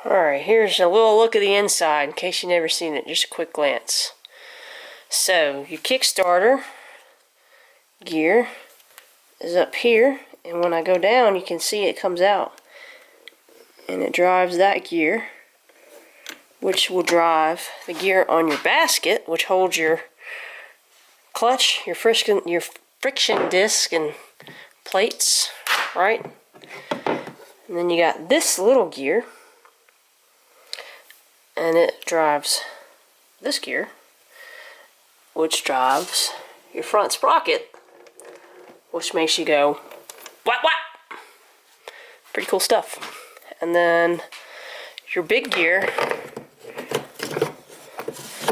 Alright, here's a little look at the inside in case you've never seen it, just a quick glance. So, your Kickstarter gear is up here, and when I go down you can see it comes out. And it drives that gear, which will drive the gear on your basket, which holds your clutch, your friction disc and plates, right? And then you got this little gear, and it drives this gear, which drives your front sprocket, which makes you go whap whap. Pretty cool stuff. And then your big gear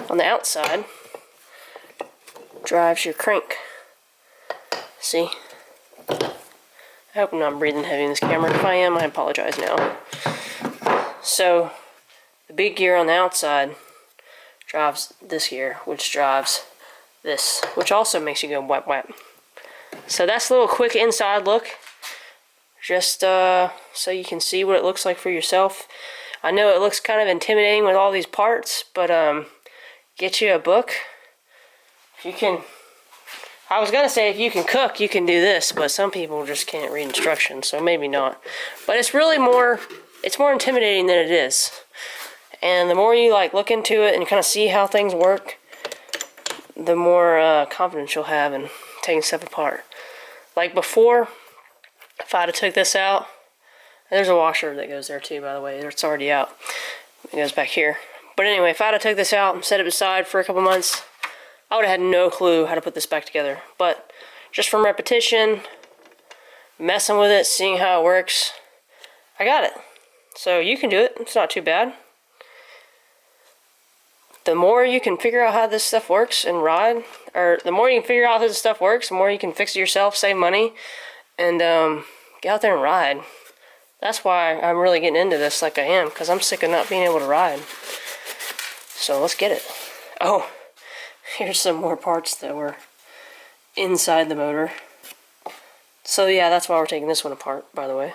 on the outside drives your crank. See? I hope I'm not breathing heavy in this camera. If I am, I apologize now. So, the big gear on the outside drives this gear, which drives this, which also makes you go whap whap. So that's a little quick inside look, just so you can see what it looks like for yourself. I know it looks kind of intimidating with all these parts, but get you a book. If you can, I was gonna say if you can cook, you can do this, but some people just can't read instructions, so maybe not. But it's really more intimidating than it is. And the more you like look into it and kind of see how things work, the more confidence you'll have in taking stuff apart. Like before, if I'd have took this out, there's a washer that goes there too, by the way. It's already out. It goes back here. But anyway, if I'd have took this out and set it aside for a couple months, I would have had no clue how to put this back together. But just from repetition, messing with it, seeing how it works, I got it. So you can do it. It's not too bad. The more you can figure out how this stuff works and ride, or the more you can figure out how this stuff works, the more you can fix it yourself, save money, and get out there and ride. That's why I'm really getting into this like I am, because I'm sick of not being able to ride. So let's get it. Oh, here's some more parts that were inside the motor. So yeah, that's why we're taking this one apart, by the way.